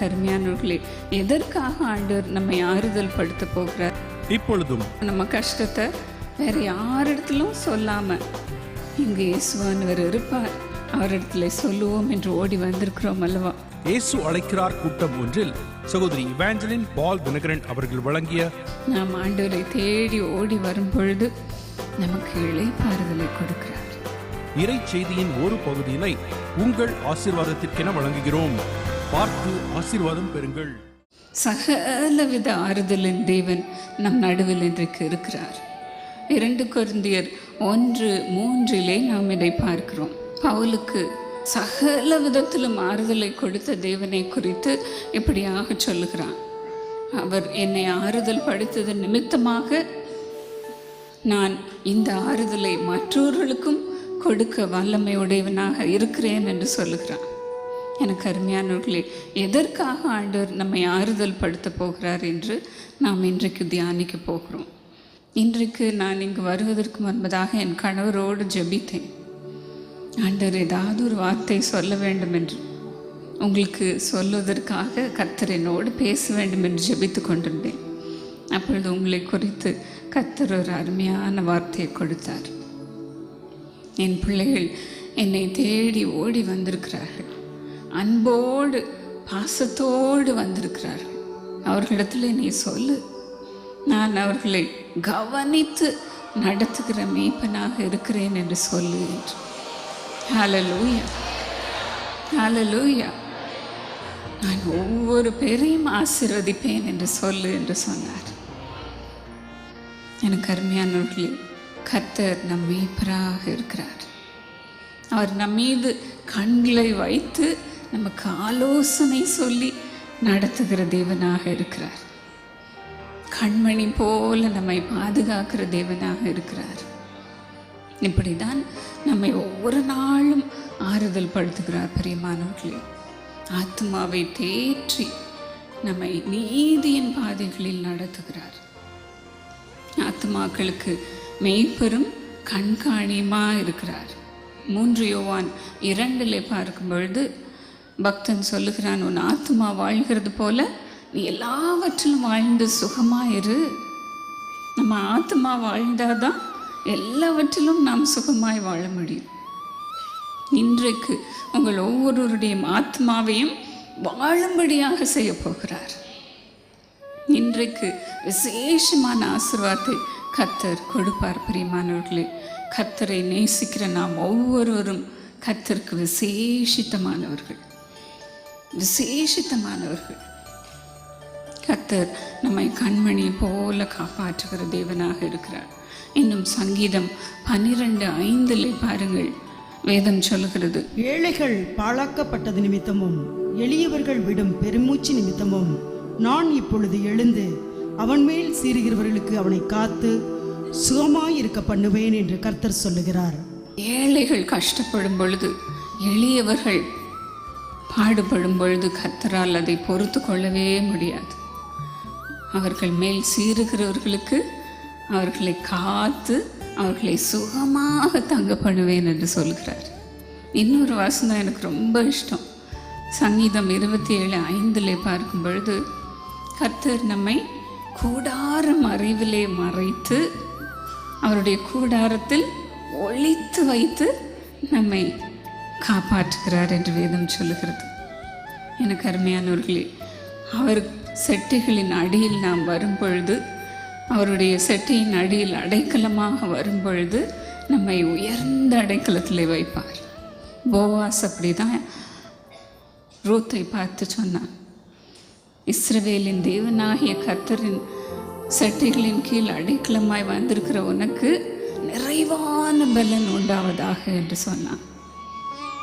அருமையானவர்களே, எதற்காக ஆண்டவர் நம்மை ஆறுதல் படுத்த போகிறார்? இப்பொழுதும் நம்ம கஷ்டத்தை வேற யாரிடத்திலும் சொல்லாம இங்கு இயேசுவானவர் இருப்பார், அவரிடத்துல சொல்லுவோம் என்று ஓடி வந்திருக்கிறோம் அல்லவா? இயேசு அழைக்கிறார் கூட்டம் ஒன்றில் சகோதரி இவாஞ்சலின் பால் தினகரன் அவர்கள் வழங்கிய நாம் ஆண்டவரை தேடி ஓடி வரும் பொழுது நமக்கு இளைப்பாறுதலை கொடுக்கிறார். இறை செய்தியின் ஒரு பகுதியினை உங்கள் ஆசீர்வாதத்திற்கென வழங்குகிறோம். பார்த்து ஆசீர்வாதம் பெறுங்கள். சகலவித ஆறுதலின் தேவன் நம் நடுவில் இன்றைக்கு இருக்கிறார். 2 கொரிந்தியர் 1:3 நாம் இதை பார்க்கிறோம். பவுலுக்கு சகல விதத்திலும் ஆறுதலை கொடுத்த தேவனை குறித்து இப்படியாக சொல்லுகிறான். அவர் என்னை ஆறுதல் படுத்தது நிமித்தமாக நான் இந்த ஆறுதலை மற்றவர்களுக்கும் கொடுக்க வல்லமை உடையவனாக இருக்கிறேன் என்று சொல்லுகிறான். எனக்கு அருமையானவர்களே, எதற்காக ஆண்டவர் நம்மை ஆறுதல் படுத்த போகிறார் என்று நாம் இன்றைக்கு தியானிக்க போகிறோம். இன்றைக்கு நான் இங்கு வருவதற்கு முன்பதாக என் கணவரோடு ஜெபித்தேன். ஆண்டவர் ஏதாவது ஒரு வார்த்தை சொல்ல வேண்டும் என்று, உங்களுக்கு சொல்வதற்காக கர்த்தர் என்னோடு பேச வேண்டும் என்று ஜெபித்து கொண்டிருந்தேன். அப்பொழுது உங்களை குறித்து கர்த்தர் ஒரு அருமையான வார்த்தையை கொடுத்தார். என் பிள்ளைகள் என்னை தேடி ஓடி வந்திருக்கிறார்கள், அன்போடு பாசத்தோடு வந்திருக்கிறார்கள். அவர்களிடத்தில் நீ சொல்லு, நான் அவர்களை கவனித்து நடத்துகிற மேய்ப்பனாக இருக்கிறேன் என்று சொல்லு என்று. ஹல்லேலூயா, ஹல்லேலூயா. நான் ஒவ்வொரு பேரையும் ஆசீர்வதிப்பேன் என்று சொல்லு என்று சொன்னார். எனக்கு அருமையானவர்களே, கர்த்தர் நம் மேய்ப்பராக இருக்கிறார். அவர் நம் மீது கண்களை வைத்து நமக்கு ஆலோசனை சொல்லி நடத்துகிற தேவனாக இருக்கிறார். கண்மணி போல நம்மை பாதுகாக்கிற தேவனாக இருக்கிறார். இப்படிதான் நம்மை ஒவ்வொரு நாளும் ஆறுதல் படுத்துகிறார். பிரியமானவர்களே, ஆத்மாவை தேற்றி நம்மை நீதியின் பாதைகளில் நடத்துகிறார். ஆத்மாக்களுக்கு மெய்ப்பெரும் கண்காணியுமா இருக்கிறார். 3 யோவான் 2 பார்க்கும் பொழுது பக்தன் சொல்லுகிறான், உன் ஆத்மா வாழ்கிறது போல நீ எல்லாவற்றிலும் வாழ்ந்து சுகமாயிரு. நம்ம ஆத்மா வாழ்ந்தாதான் எல்லாவற்றிலும் நாம் சுகமாய் வாழ முடியும். இன்றைக்கு உங்கள் ஒவ்வொருவருடைய ஆத்மாவையும் வாழும்படியாக செய்ய போகிறார். இன்றைக்கு விசேஷமான ஆசீர்வாதத்தை கர்த்தர் கொடுப்பார். பிரியமானவர்களே, கர்த்தரை நேசிக்கிற நாம் ஒவ்வொருவரும் கர்த்தருக்கு விசேஷித்தமானவர்கள், விசேஷித்தமானவர்கள். கர்த்தர் நம்மை கண்மணி போல காப்பாற்றுகிற தேவனாக இருக்கிறார். இன்னும் சங்கீதம் 12:5 பாருங்கள், வேதம் சொல்லுகிறது, ஏழைகள் பாழாக்கப்பட்டது நிமித்தமும் எளியவர்கள் விடும் பெருமூச்சு நிமித்தமும் நான் இப்பொழுது எழுந்து அவன் மேல் சீறுகிறவர்களுக்கு அவனை காத்து சுகமாயிருக்க பண்ணுவேன் என்று கர்த்தர் சொல்லுகிறார். ஏழைகள் கஷ்டப்படும் பொழுது, எளியவர்கள் பாடுபடும் பொழுது கர்த்தரால் அதை பொறுத்து கொள்ளவே முடியாது. அவர்கள் மேல் சீறுகிறவர்களுக்கு அவர்களை காத்து அவர்களை சுகமாக தங்க பண்ணுவேன் என்று சொல்கிறார். இன்னொரு வசனம் எனக்கு ரொம்ப இஷ்டம். சங்கீதம் 27:5 பார்க்கும் பொழுது, கர்த்தர் நம்மை கூடார மறைவிலே மறைத்து அவருடைய கூடாரத்தில் ஒளித்து வைத்து நம்மை காப்பாற்றுகிறார் என்று வேதம் சொல்லுகிறது. எனக்கு அருமையானவர்களே, அவர் செட்டைகளின் அடியில் நாம் வரும் பொழுது, அவருடைய செட்டையின் அடியில் அடைக்கலமாக வரும் பொழுது நம்மை உயர்ந்த அடைக்கலத்தில் வைப்பார். போவாஸ் அப்படிதான் ரூத்தை பார்த்து சொன்னான், இஸ்ரவேலின் தேவனாகிய கர்த்தரின் செட்டைகளின் கீழ் அடைக்கலமாய் வந்திருக்கிற உனக்கு நிறைவான பலன் உண்டாவதாக என்று சொன்னான்.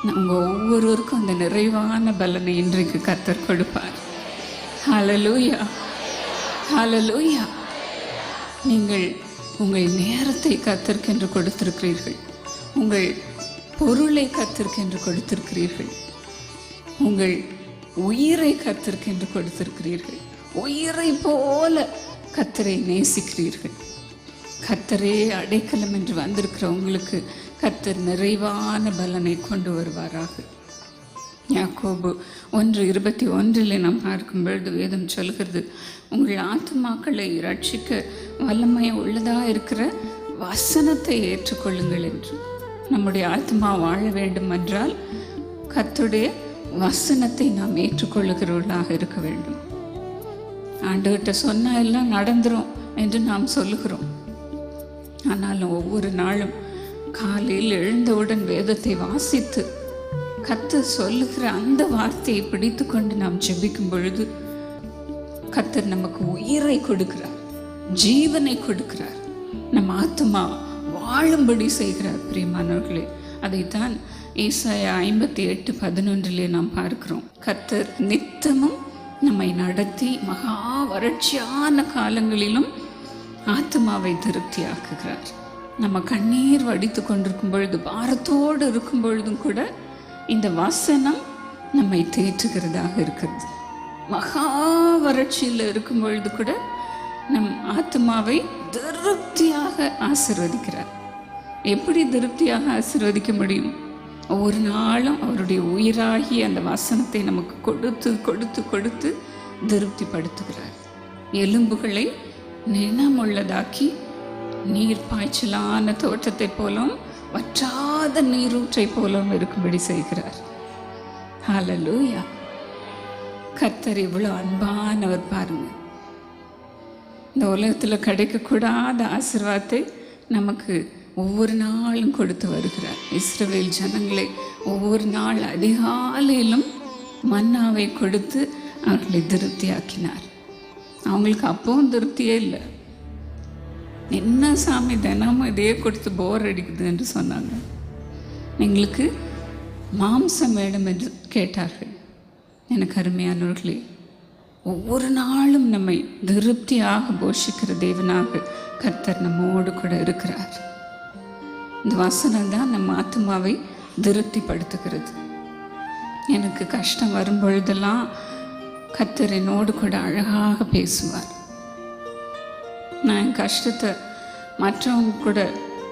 நம்ம ஒவ்வொருவருக்கும் அந்த நிறைவான பலனை இன்றைக்கு கர்த்தர் கொடுப்பார். ஹல்லேலூயா, ஹல்லேலூயா. நீங்கள் உங்கள் நேரத்தை கர்த்தருக்கென்று கொடுத்திருக்கிறீர்கள், உங்கள் பொருளை கர்த்தருக்கென்று கொடுத்திருக்கிறீர்கள், உங்கள் உயிரை கர்த்தருக்கென்று கொடுத்திருக்கிறீர்கள். உயிரை போல கர்த்தரை நேசிக்கிறீர்கள். கர்த்தரே அடைக்கலம் என்று வந்திருக்கிற உங்களுக்கு கர்த்தர் நிறைவான பலனை கொண்டு வருவாராக. யாக்கோபு 1:21 நாம் பார்க்கும் பொழுது வேதம் சொல்கிறது, உங்கள் ஆத்துமாக்களை ரட்சிக்க வல்லமை உள்ளதாக இருக்கிற வசனத்தை ஏற்றுக்கொள்ளுங்கள் என்று. நம்முடைய ஆத்மா வாழ வேண்டும் என்றால் கர்த்தருடைய வசனத்தை நாம் ஏற்றுக்கொள்ளுகிறவர்களாக இருக்க வேண்டும். ஆண்டவர்கிட்ட சொன்னால் எல்லாம் நடந்துரும் என்று நாம் சொல்லுகிறோம். ஆனாலும் ஒவ்வொரு நாளும் காலையில் எழுந்தவுடன் வேதத்தை வாசித்து கர்த்தர் சொல்லுகிற அந்த வார்த்தையை பிடித்து கொண்டு நாம் ஜெபிக்கும் பொழுது கர்த்தர் நமக்கு உயிரை கொடுக்கிறார், ஜீவனை கொடுக்கிறார், நம்ம ஆத்மா வாழும்படி செய்கிறார். பிரியமானவர்களே, அதைத்தான் ஏசாயா 58:11 நாம் பார்க்கிறோம். கர்த்தர் நித்தமும் நம்மை நடத்தி மகா வறட்சியான காலங்களிலும் ஆத்மாவை திருப்தியாக்குகிறார். நம்ம கண்ணீர் வடித்து கொண்டிருக்கும் பொழுது, பாரத்தோடு இருக்கும் பொழுதும் கூட இந்த வசனம் நம்மை தேற்றுகிறதாக இருக்கிறது. மகா வறட்சியில் இருக்கும் பொழுது கூட நம் ஆத்மாவை திருப்தியாக ஆசீர்வதிக்கிறார். எப்படி திருப்தியாக ஆசீர்வதிக்க முடியும்? ஒவ்வொரு நாளும் அவருடைய உயிராகி அந்த வசனத்தை நமக்கு கொடுத்து கொடுத்து கொடுத்து திருப்திப்படுத்துகிறார். எலும்புகளை நினமுள்ளதாக்கி நீர் பாய்ச்சலான தோட்டத்தை போலவும் வற்றாத நீரூற்றை போலவும் இருக்கும்படி செய்கிறார். ஹல்லேலூயா! கர்த்தர் இவ்வளோ அன்பானவர் பாருங்க. இந்த உலகத்தில் கிடைக்கக்கூடாத ஆசீர்வாதத்தை நமக்கு ஒவ்வொரு நாளும் கொடுத்து வருகிறார். இஸ்ரவேல் ஜனங்களை ஒவ்வொரு நாள் அதிகாலையிலும் மன்னாவை கொடுத்து அவர்களை திருப்தியாக்கினார். அவங்களுக்கு அப்பவும் திருப்தியே இல்லை. என்ன சாமி தினமும் இதே கொடுத்து போர் அடிக்குது என்று சொன்னாங்க. எங்களுக்கு மாம்சம் வேணும் என்று கேட்டார்கள். எனக்கு அருமையானவர்களே, ஒவ்வொரு நாளும் நம்மை திருப்தியாக போஷிக்கிற தேவனாக கர்த்தர் நம்மோடு கூட இருக்கிறார். இந்த வசனம் தான் நம்ம ஆத்மாவை திருப்திப்படுத்துகிறது. எனக்கு கஷ்டம் வரும் பொழுதெல்லாம் கர்த்தர் என்னோடு கூட அழகாக பேசுவார். நான் என் கஷ்டத்தை மற்றவங்க கூட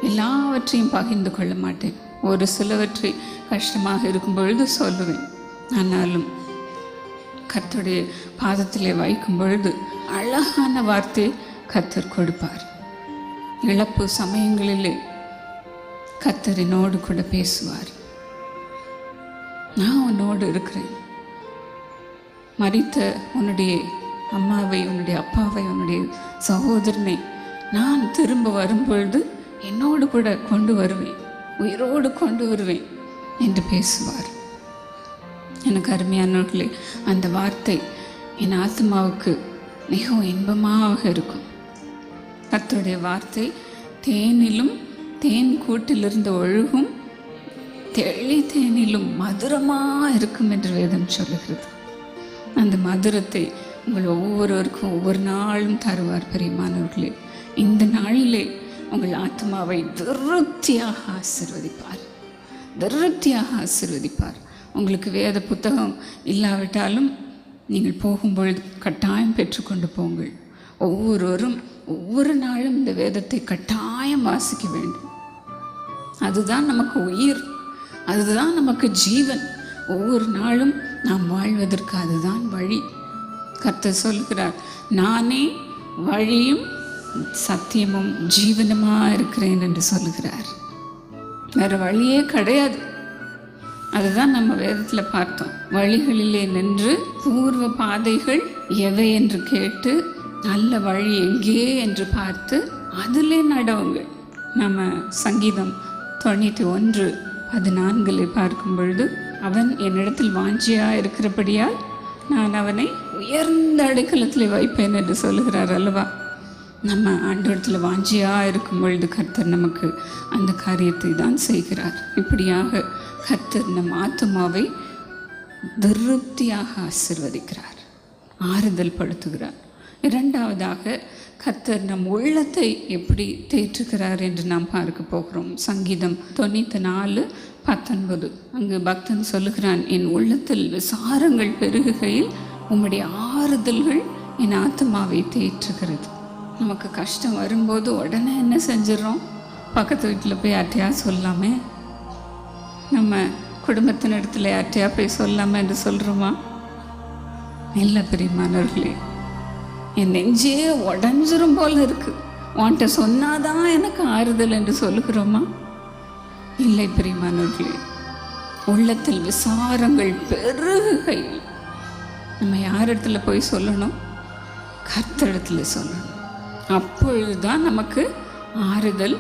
எல்லாவற்றையும் பகிர்ந்து கொள்ள மாட்டேன். ஒரு சிலவற்றை கஷ்டமாக இருக்கும் பொழுது சொல்லுவேன். ஆனாலும் கர்த்தருடைய பாதத்திலே வைக்கும் பொழுது அழகான வார்த்தை கர்த்தர் கொடுப்பார். இழப்பு சமயங்களிலே கர்த்தர் என்னோடு கூட பேசுவார். நான் உன்னோடு இருக்கிறேன். மரித்த உன்னுடைய அம்மாவை, உன்னுடைய அப்பாவை, உன்னுடைய சகோதரனை நான் திரும்ப வரும்பொழுது என்னோடு கூட கொண்டு வருவேன், உயிரோடு கொண்டு வருவேன் என்று பேசுவார். எனக்கு அருமையானவர்களே, அந்த வார்த்தை என் ஆத்மாவுக்கு மிகவும் இன்பமாக இருக்கும். கர்த்தருடைய வார்த்தை தேனிலும் தேன் கூட்டிலிருந்து ஒழுகும் தெளி தேனிலும் மதுரமாக இருக்கும் என்று வேதம் சொல்லுகிறது. அந்த மதுரத்தை உங்கள் ஒவ்வொருவருக்கும் ஒவ்வொரு நாளும் தருவார். பிரியமானவர்களே, இந்த நாளிலே உங்கள் ஆத்மாவை திருப்தியாக ஆசீர்வதிப்பார், திருப்தியாக ஆசீர்வதிப்பார். உங்களுக்கு வேத புத்தகம் இல்லாவிட்டாலும் நீங்கள் போகும்பொழுது கட்டாயம் பெற்றுக்கொண்டு போங்கள். ஒவ்வொருவரும் ஒவ்வொரு நாளும் இந்த வேதத்தை கட்டாயம் வாசிக்க வேண்டும். அதுதான் நமக்கு உயிர், அதுதான் நமக்கு ஜீவன். ஒவ்வொரு நாளும் நாம் வாழ்வதற்கு அதுதான் வழி. கர்த்தர் சொல்கிறார், நானே வழியும் சத்தியமும் ஜீவனமாக இருக்கிறேன் என்று சொல்லுகிறார். வேறு வழியே கிடையாது. அதுதான் நம்ம வேதத்தில் பார்த்தோம். வழிகளிலே நின்று பூர்வ பாதைகள் எவை என்று கேட்டு நல்ல வழி எங்கே என்று பார்த்து அதிலே நடவுங்கள். நம்ம சங்கீதம் 91:14 பார்க்கும் பொழுது, அவன் என்னிடத்தில் வாஞ்சியாக இருக்கிறபடியால் நான் அவனை உயர்ந்த அடைக்கலத்தில் வைப்பேன் என்று சொல்லுகிறார் அல்லவா? நம்ம ஆண்டவரத்தில் வாஞ்சியாக இருக்கும் பொழுது கர்த்தர் நமக்கு அந்த காரியத்தை தான் செய்கிறார். இப்படியாக கர்த்தர் நம் ஆத்துமாவை திருப்தியாக ஆசீர்வதிக்கிறார், ஆறுதல் படுத்துகிறார். இரண்டாவதாக கர்த்தர் நம் உள்ளத்தை எப்படி தேற்றுகிறார் என்று நாம் பார்க்க போகிறோம். சங்கீதம் 94:19 அங்கு பக்தன் சொல்லுகிறான், என் உள்ளத்தில் விசாரங்கள் பெருகுகையில் உம்முடைய ஆறுதல்கள் என் ஆத்மாவை தேற்றுகிறது. நமக்கு கஷ்டம் வரும்போது உடனே என்ன செஞ்சிடறோம்? பக்கத்து வீட்டில் போய் யார்ட்டையா சொல்லாமே, நம்ம குடும்பத்தின் இடத்துல யார்ட்டையா போய் சொல்லாமல் என்று சொல்கிறோமா? இல்லை பிரியமானவர்களே, என் நெஞ்சே உடஞ்சிரும் போல இருக்குது, உன்கிட்ட சொன்னாதான் எனக்கு ஆறுதல் என்று சொல்லுகிறோமா? இல்லை பிரியமானவர்களே, உள்ளத்தில் விசாரங்கள் பெருகையில் நம்ம யாரிடத்துல போய் சொல்லணும்? கர்த்தரிடத்துல சொல்லணும். அப்பொழுதுதான் நமக்கு ஆறுதல்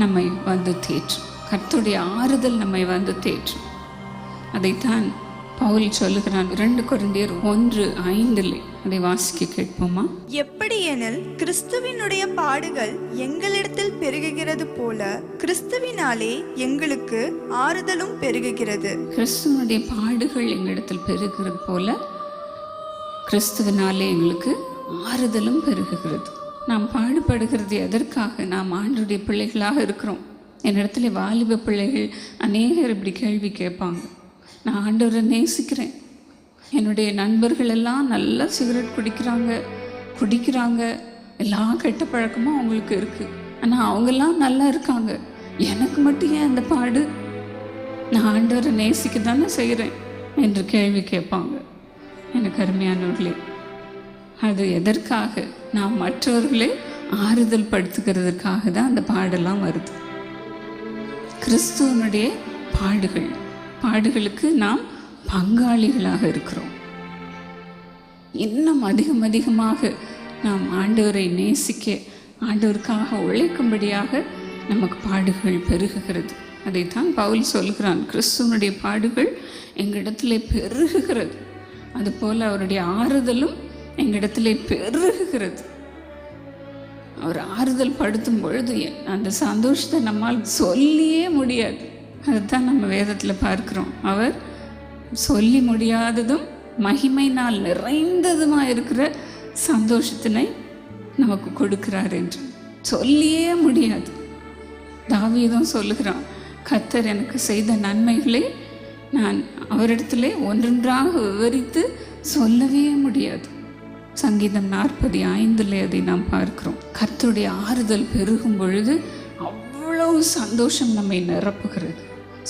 நம்மை வந்து தேற்றும். கர்த்தருடைய ஆறுதல் நம்மை வந்து தேற்றும். அதைத்தான் பவுல் சொல்லுகிறான் 2 கொரிந்தியர் 1:5. அதை வாசிக்க கேட்போமா? எப்படியெனில் கிறிஸ்துவினுடைய பாடுகள் எங்களிடத்தில் பெருகுகிறது போல கிறிஸ்துவினாலே எங்களுக்கு ஆறுதலும் பெருகுகிறது. கிறிஸ்துவனுடைய பாடுகள் எங்களிடத்தில் பெருகிறது போல கிறிஸ்துவினாலே எங்களுக்கு ஆறுதலும் பெருகுகிறது. நாம் பாடுபடுகிறது எதற்காக? நாம் ஆண்டவருடைய பிள்ளைகளாக இருக்கிறோம். என்னிடத்துல வாலிப பிள்ளைகள் அநேகர் இப்படி கேள்வி கேட்பாங்க. நான் ஆண்டவரை நேசிக்கிறேன், என்னுடைய நண்பர்கள் எல்லாம் நல்லா சிகரெட் குடிக்கிறாங்க, எல்லா கெட்ட பழக்கமும் அவங்களுக்கு இருக்குது, ஆனால் அவங்கெல்லாம் நல்லா இருக்காங்க, எனக்கு மட்டும் ஏன் அந்த பாடு? நான் ஆண்டவரை நேசிக்க தானே செய்கிறேன் என்று கேள்வி கேட்பாங்க. எனக்கு அருமையானவர்களே, அது எதற்காக? நாம் மற்றவர்களே ஆறுதல் படுத்துக்கிறதுக்காக தான் அந்த பாடெல்லாம் வருது. கிறிஸ்துவனுடைய பாடுகளுக்கு நாம் பங்காளிகளாக இருக்கிறோம். இன்னும் அதிகமாக நாம் ஆண்டவரை நேசிக்க, ஆண்டவருக்காக உழைக்கும்படியாக நமக்கு பாடுகள் பெருகுகிறது. அதைத்தான் பவுல் சொல்கிறான், கிறிஸ்துவனுடைய பாடுகள் எங்களிடத்திலே பெருகுகிறது, அதுபோல் அவருடைய ஆறுதலும் எங்களிடத்திலே பெருகுகிறது. அவர் ஆறுதல் படுத்தும் பொழுது அந்த சந்தோஷத்தை நம்மால் சொல்லியே முடியாது. அதுதான் நம்ம வேதத்தில் பார்க்கிறோம். அவர் சொல்லி முடியாததும் மகிமையினால் நிறைந்ததுமாக இருக்கிற சந்தோஷத்தினை நமக்கு கொடுக்கிறார் என்று சொல்லியே முடியாது. தாவீதும் சொல்லுகிறான், கர்த்தர் எனக்கு செய்த நன்மைகளை நான் அவரிடத்திலே ஒன்றொன்றாக விவரித்து சொல்லவே முடியாது. சங்கீதம் 40:5 அதை நாம் பார்க்கிறோம். கர்த்தருடைய ஆறுதல் பெருகும் பொழுது அவ்வளவு சந்தோஷம் நம்மை நிரப்புகிறது,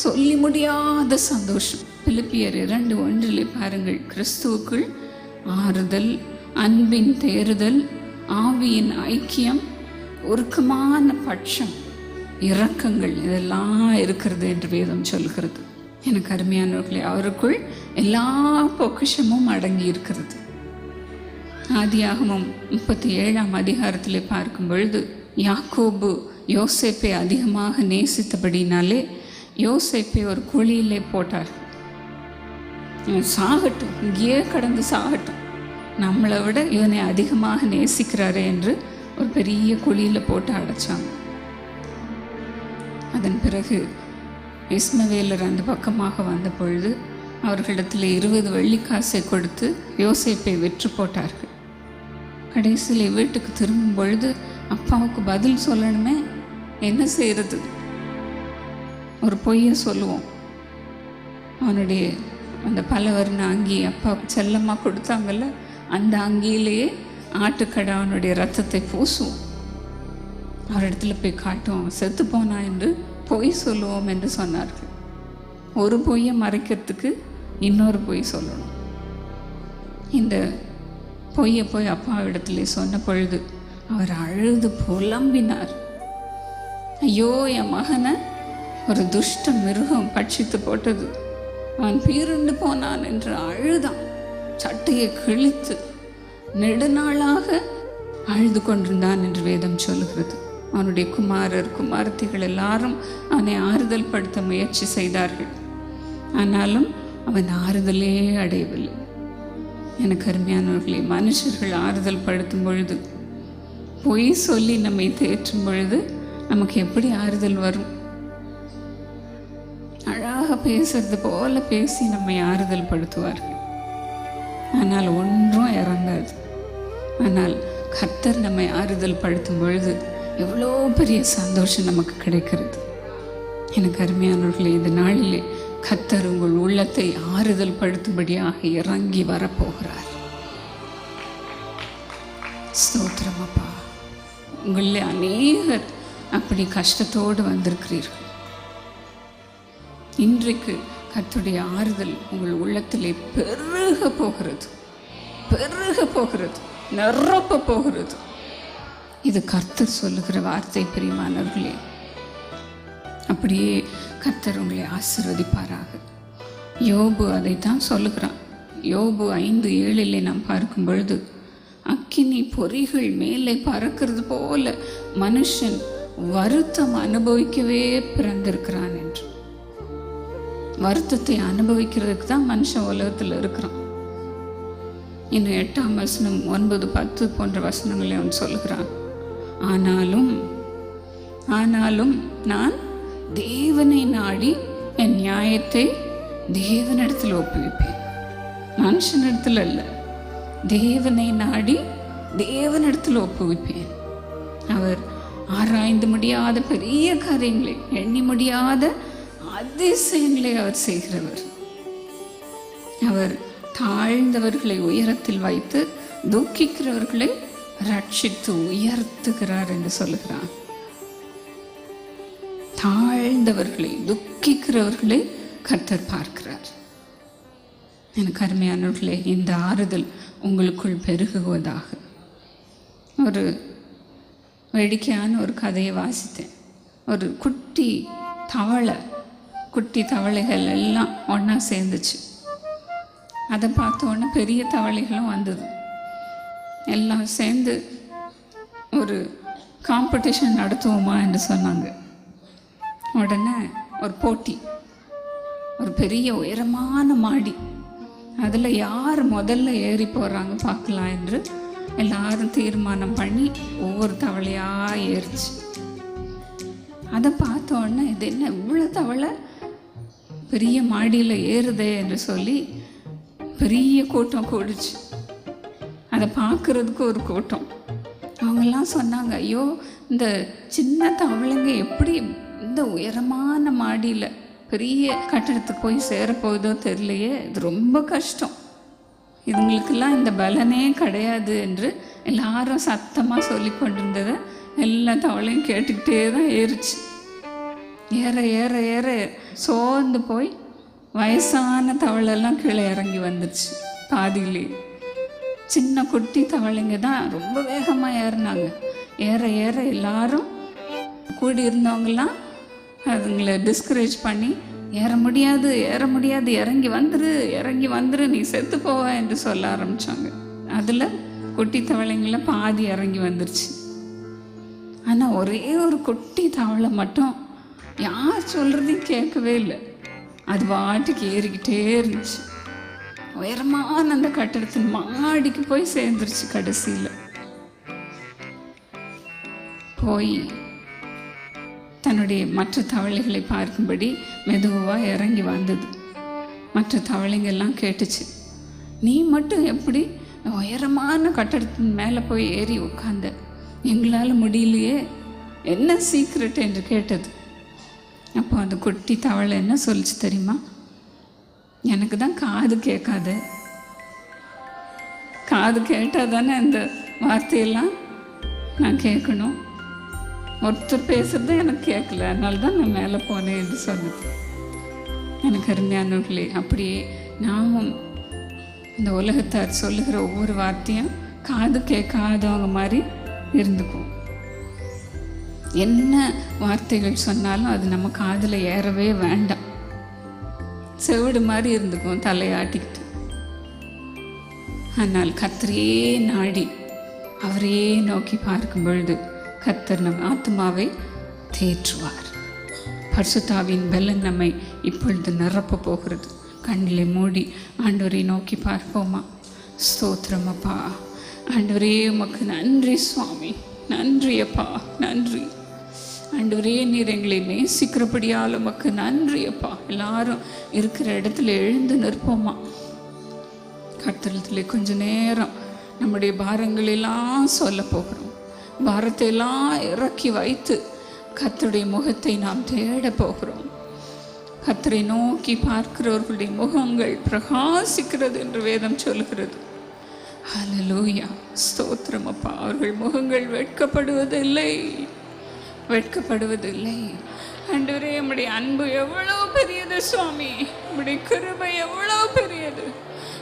சொல்லி முடியாத சந்தோஷம். பிலிப்பியர் 2:1 பாருங்கள், கிறிஸ்துவுக்குள் ஆறுதல், அன்பின் தேறுதல், ஆவியின் ஐக்கியம், உருக்கமான பட்சம், இரக்கங்கள் இதெல்லாம் இருக்கிறது என்று வேதம் சொல்கிறது. எனக்கு அருமையானவர்களே, அவருக்குள் எல்லா பொக்கிஷமும் அடங்கி இருக்கிறது. ஆதியாகமம் 37 பார்க்கும் பொழுது, யாக்கோபு யோசேப்பை அதிகமாக நேசித்தபடினாலே யோசேப்பை ஒரு குழியிலே போட்டார். இவன் சாகட்டும், இங்கேயே கடந்து சாகட்டும், நம்மளை விட இவனை அதிகமாக நேசிக்கிறாரே என்று ஒரு பெரிய குழியில் போட்டு அடைச்சாங்க. அதன் பிறகு இஸ்மவேலர் அந்த பக்கமாக வந்த பொழுது அவர்களிடத்தில் 20 வெள்ளிக்காசை கொடுத்து யோசேப்பை விற்று போட்டார்கள். கடைசியில் வீட்டுக்கு திரும்பும் பொழுது அப்பாவுக்கு பதில் சொல்லணுமே, என்ன செய்கிறது? ஒரு பொய்யை சொல்லுவோம். அவனுடைய அந்த பலவர்ண அங்கி அப்பாவுக்கு செல்லமாக கொடுத்தாங்கல்ல, அந்த அங்கியிலேயே ஆட்டுக்கடாவனுடைய ரத்தத்தை பூசுவோம். அவரிடத்துல போய் காட்டுவோம், செத்து போனா என்று பொய் சொல்லுவோம் என்று சொன்னார்கள். ஒரு பொய்யை மறைக்கிறதுக்கு இன்னொரு பொய் சொல்லணும். இந்த பொய்யை போய் அப்பாவிடத்துல சொன்ன பொழுது அவர் அழுது புலம்பினார். ஐயோ, என் மகனை ஒரு துஷ்ட மிருகம் பட்சித்து போட்டது, அவன் பீருண்டு போனான் என்று அழுதான். சட்டையை கிழித்து நெடுநாளாக அழுது கொண்டிருந்தான் என்று வேதம் சொல்லுகிறது. அவனுடைய குமாரத்திகள் எல்லாரும் அவனை ஆறுதல் படுத்த முயற்சி செய்தார்கள். ஆனாலும் அவன் ஆறுதலே அடையவில்லை. எனக்கு அருமையானவர்களே, மனுஷர்கள் ஆறுதல் படுத்தும் பொழுது, பொய் சொல்லி நம்மை தேற்றும் பொழுது நமக்கு எப்படி ஆறுதல் வரும்? அழகாக பேசுறது போல பேசி நம்மை ஆறுதல் படுத்துவார்கள், ஆனால் ஒன்றும் இறங்காது. ஆனால் கர்த்தர் நம்மை ஆறுதல் படுத்தும் பொழுது எவ்வளோ பெரிய சந்தோஷம் நமக்கு கிடைக்கிறது. எனக்கு அருமையானவர்களே, இந்த நாளிலே கர்த்தர் உங்கள் உள்ளத்தை ஆறுதல் படுத்தும்படியாக இறங்கி வரப்போகிறார். ஸ்தோத்திரம் அப்பா. உங்களில் அநேகர் அப்படி கஷ்டத்தோடு வந்திருக்கிறீர்கள். இன்றைக்கு கர்த்தருடைய ஆறுதல் உங்கள் உள்ளத்திலே பெருக போகிறது, பெருக போகிறது, நிரப்ப போகிறது. இது கர்த்தர் சொல்லுகிற வார்த்தை பிரியமானவர்களே. அப்படியே கர்த்தர் உங்களை ஆசீர்வதிப்பாராக. யோபு அதைத்தான் சொல்லுகிறான். யோபு 5:7 நாம் பார்க்கும் பொழுது, அக்கினி பொறிகள் மேலே பறக்கிறது போல மனுஷன் வருத்தம் அனுபவிக்கவே பிறந்திருக்கிறான் என்று. வருத்தத்தை அனுபவிக்கிறதுக்கு தான் மனுஷன் உலகத்தில் இருக்கிறான். இன்னும் 8ஆம் வசனம் 9, 10 போன்ற வசனங்களை அவன் சொல்லுகிறான். ஆனாலும் நான் தேவனை நாடி என் நியாயத்தை தேவனிடத்தில் ஒப்புவிப்பேன். மனுஷனிடத்தில் அல்ல, தேவனை நாடி தேவனிடத்தில் ஒப்புவிப்பேன். அவர் ஆராய்ந்து முடியாத பெரிய காரியங்களை, எண்ணி முடியாத அதிசயங்களை அவர் செய்கிறவர். அவர் தாழ்ந்தவர்களை உயரத்தில் வைத்து துக்கிக்கிறவர்களை ரட்சித்து உயர்த்துகிறார் என்று சொல்லுகிறார். தாழ்ந்தவர்களை, துக்கிக்கிறவர்களை கர்த்தர் பார்க்கிறார். எனக்கு அருமையானவர்களே, இந்த ஆறுதல் உங்களுக்குள் பெருகுவதாக. ஒரு வேடிக்கையான ஒரு கதையை வாசித்தேன். ஒரு குட்டி தவளைகள் எல்லாம் ஒன்றா சேர்ந்துச்சு. அதை பார்த்தோன்னே பெரிய தவளைகளும் வந்தது. எல்லாம் சேர்ந்து ஒரு காம்படிஷன் நடத்துவோமா என்று சொன்னாங்க. உடனே ஒரு போட்டி, ஒரு பெரிய உயரமான மாடி, அதில் யார் முதல்ல ஏறி போகிறாங்க பார்க்கலாம் என்று எல்லாரும் தீர்மானம் பண்ணி ஒவ்வொரு தவளையாக ஏறிச்சு. அதை பார்த்தோன்னே இது என்ன இவ்வளோ தவளை பெரிய மாடியில் ஏறுதே என்று சொல்லி பெரிய கூட்டம் கூடிச்சு. அதை பார்க்குறதுக்கு ஒரு கூட்டம். அவங்கெல்லாம் சொன்னாங்க, ஐயோ இந்த சின்ன தவளைங்க எப்படி இந்த உயரமான மாடியில் பெரிய கட்டடத்துக்கு போய் சேரப்போகுதோ தெரியலையே, இது ரொம்ப கஷ்டம், இதுங்களுக்கெல்லாம் இந்த பலனே கிடையாது என்று எல்லாரும் சத்தமாக சொல்லி கொண்டிருந்ததை எல்லா தவளையும் கேட்டுக்கிட்டே தான் ஏறிச்சு. ஏற ஏற ஏற சோர்ந்து போய் வயசான தவளெல்லாம் கீழே இறங்கி வந்துடுச்சு. பாதியிலே சின்ன குட்டி தவளைங்க தான் ரொம்ப வேகமாக ஏறினாங்க. ஏற ஏற எல்லாரும் கூடி இருந்தவங்கெல்லாம் அதுங்களை டிஸ்கரேஜ் பண்ணி, ஏற முடியாது இறங்கி வந்துரு நீ செத்து போவ என்று சொல்ல ஆரம்பித்தாங்க. அதில் குட்டி தவளைங்கள பாதி இறங்கி வந்துருச்சு. ஆனால் ஒரே ஒரு குட்டி தவளை மட்டும் யார் சொல்கிறதையும் கேட்கவே இல்லை. அது வாட்டுக்கு ஏறிக்கிட்டே இருந்துச்சு. உயரமான அந்த கட்டடத்தின் மாடிக்கு போய் சேர்ந்துருச்சு. கடைசியில் போய் தன்னுடைய மற்ற தவளைகளை பார்க்கும்படி மெதுவாக இறங்கி வந்தது. மற்ற தவளைங்கெல்லாம் கேட்டுச்சு, நீ மட்டும் எப்படி உயரமான கட்டடத்தின் மேலே போய் ஏறி உட்காந்த, எங்களால் முடியலையே, என்ன சீக்ரெட் என்று கேட்டது. அப்போ அந்த குட்டி தவளை என்ன சொல்லிச்சு தெரியுமா? எனக்கு தான் காது கேட்காது, காது கேட்டால் தானே இந்த வார்த்தையெல்லாம் நான் கேட்கணும், ஒருத்தர் பேசுறது எனக்கு கேட்கல, அதனால தான் நான் மேலே போனேன் என்று சொன்னது. எனக்கு அருமையானவர்களே, அப்படியே நாமும் இந்த உலகத்தார் சொல்லுகிற ஒவ்வொரு வார்த்தையும் காது கேட்காதவங்க மாதிரி இருந்துக்கும். என்ன வார்த்தைகள் சொன்னாலும் அது நம்ம காதில் ஏறவே வேண்டாம். செவிடு மாதிரி இருந்துக்கும் தலையாட்டிக்கிட்டு. ஆனால் கர்த்தரையே நாடி அவரையே நோக்கி பார்க்கும் பொழுது கர்த்தர் நம் ஆத்மாவை தேற்றுவார். பரிசுத்தாவின் பலன் நம்மை இப்பொழுது நிரப்ப போகிறது. கண்களை மூடி ஆண்டவரை நோக்கி பார்ப்போமா? ஸ்தோத்திரம் அப்பா. ஆண்டவரே உமக்கு நன்றி சுவாமி, நன்றி அப்பா, நன்றி ஆண்டவரே. நீர் எங்களை நேசிக்கிறபடியால் உமக்கு நன்றி அப்பா. எல்லாரும் இருக்கிற இடத்துல எழுந்து நிற்போமா? கர்த்தரத்தில் கொஞ்ச நேரம் நம்முடைய பாரங்களெல்லாம் சொல்ல போகிறோம். பாரத்தை எல்லாம் இறக்கி வைத்து கர்த்தருடைய முகத்தை நாம் தேட போகிறோம். கர்த்தரை நோக்கி பார்க்கிறவர்களுடைய முகங்கள் பிரகாசிக்கிறது என்று வேதம் சொல்கிறது. ஹல்லேலூயா, ஸ்தோத்திரம் அப்பா. அவர்கள் முகங்கள் வெட்கப்படுவதில்லை. வெட்கப்படுவதில்லை. ஆண்டவரே, உம்முடைய அன்பு எவ்வளோ பெரியது சுவாமி, உம்முடைய கிருபை எவ்வளோ பெரியது,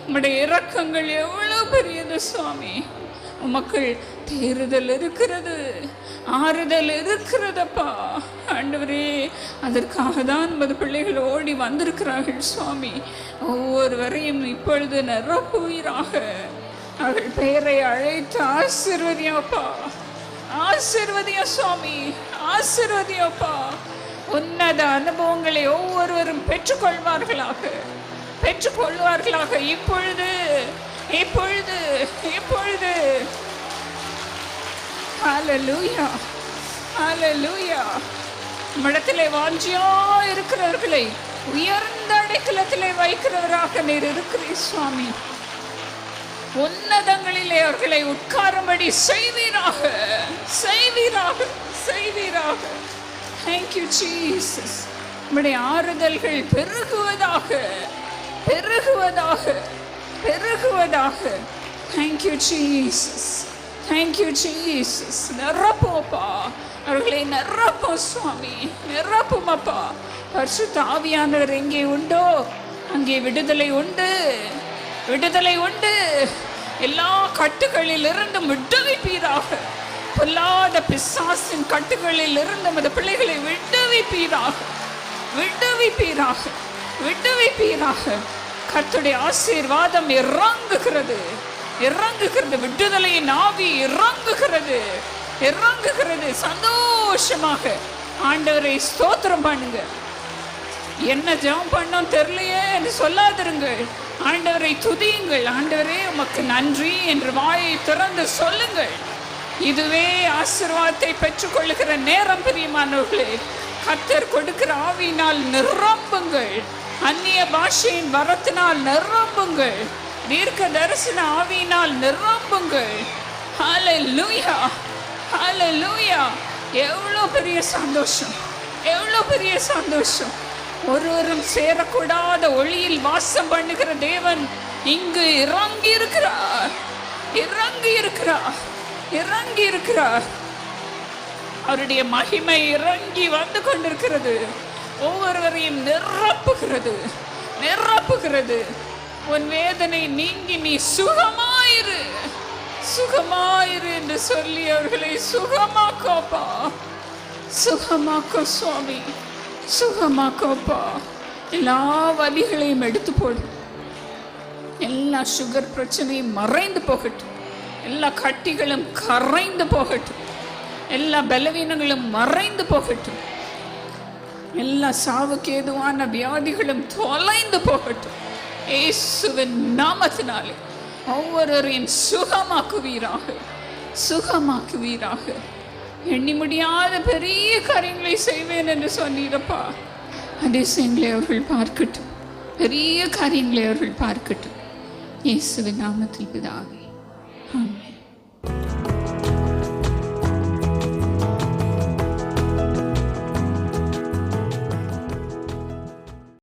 உம்முடைய இரக்கங்கள் எவ்வளோ பெரியது சுவாமி. உமக்குள் தேறுதல் இருக்கிறது, ஆறுதல் இருக்கிறதப்பா. ஆண்டவரே, அதற்காக தான் உமது பிள்ளைகள் ஓடி வந்திருக்கிறார்கள் சுவாமி. ஒவ்வொருவரையும் இப்பொழுது நிரப்புவீராக. அவர்கள் பெயரை அழைத்து ஆசீர்வதியப்பா, ஆசீர்வதிய சுவாமி, ஆசீர்வதியப்பா. உன்னத அனுபவங்களை ஒவ்வொருவரும் பெற்றுக்கொள்வார்களாக, பெற்றுக்கொள்வார்களாக. இப்பொழுது இப்பொழுது இப்பொழுது. ஹல்லேலூயா, ஹல்லேலூயா. இடத்திலே வாஞ்சியா இருக்கிறவர்களை உயர்ந்த அடைக்கலத்திலே வைக்கிறவராக நீர் இருக்கிறீர் சுவாமி. உன்னதங்களிலே அவர்களை உட்காரும்படி செய்வீராக, செய்வீராக, செய்வீராக. Thank you Jesus. உம்முடைய ஆறுதல்கள் பெருகுவதாக, பெருகுவதாக, பெருகுவதாக. Thank you Jesus, thank you Jesus. நிரப்போப்பா, அவர்களை நிரப்போம் சுவாமி, நிரப்புமப்பா. பரிசுத்த ஆவியானவர் எங்கே உண்டோ அங்கே விடுதலை உண்டு, விடுதலை உண்டு. எல்லா கட்டுகளில் இருந்து விடுவிப்பீராக. பொல்லாத பிசாசின் கட்டுகளில் இருந்து நமது பிள்ளைகளை விடுவிப்பீராக, விடுவிப்பீராக, விடுவிப்பீராக. கர்த்தருடைய ஆசீர்வாதம் இறங்குகிறது, இறங்குகிறது. விடுதலையின் ஆவி இறங்குகிறது, இறங்குகிறது. சந்தோஷமாக ஆண்டவரை ஸ்தோத்திரம் பண்ணுங்க. என்ன ஜெபம் பண்ணோம் தெரியலையே என்று சொல்லாதிருங்கள். ஆண்டவரை துதியுங்கள். ஆண்டவரே, உமக்கு நன்றி என்று வாயை திறந்து சொல்லுங்கள். இதுவே ஆசீர்வாதத்தை பெற்றுக்கொள்ளுகிற நேரம். பிரியமானவர்களே, கர்த்தர் கொடுக்கிற ஆவியினால் நிரம்புங்கள். அந்நிய பாஷையின் வரத்தினால் நிரம்புங்கள். தீர்க்க தரிசன ஆவியினால் நிரம்புங்கள். ஹல்லேலூயா, ஹல்லேலூயா. எவ்வளோ பெரிய சந்தோஷம், எவ்வளோ பெரிய சந்தோஷம். ஒருவரும் சேரக்கூடாத ஒளியில் வாசம் பண்ணுகிற தேவன் இங்கு இறங்கி இருக்கிறார், இறங்கி இருக்கிறார், இறங்கி இருக்கிறார். அவருடைய மகிமை இறங்கி வந்து கொண்டிருக்கிறது. ஒவ்வொருவரையும் நிரப்புகிறது, நிரப்புகிறது. உன் வேதனை நீங்கி நீ சுகமாயிரு, சுகமாயிரு என்று சொல்லி அவர்களை சுகமாக்கோப்பா, சுகமாக்கோ சுவாமி, சுகமாக்கோப்பா. எல்லா வலிகளையும் எடுத்து போடு. எல்லா சுகர் பிரச்சனையும் மறைந்து போகட்டும். எல்லா கட்டிகளும் கரைந்து போகட்டும். எல்லா பலவீனங்களும் மறைந்து போகட்டும். எல்லா சாவுக்கு ஏதுவான வியாதிகளும் தொலைந்து போகட்டும். இயேசுவின் நாமத்தினாலே ஒவ்வொருவரையும் சுகமாக்குவீராக, சுகமாக்குவீராக. எண்ணி முடியாத பெரிய காரியங்களை செய்வேன் என்று சொன்னீரப்பா. அதிசயங்களை அவர்கள் பார்க்கட்டும், பெரிய காரியங்களை அவர்கள் பார்க்கட்டும். இயேசுவின் நாமத்தில் பிதாவே, ஆமென்.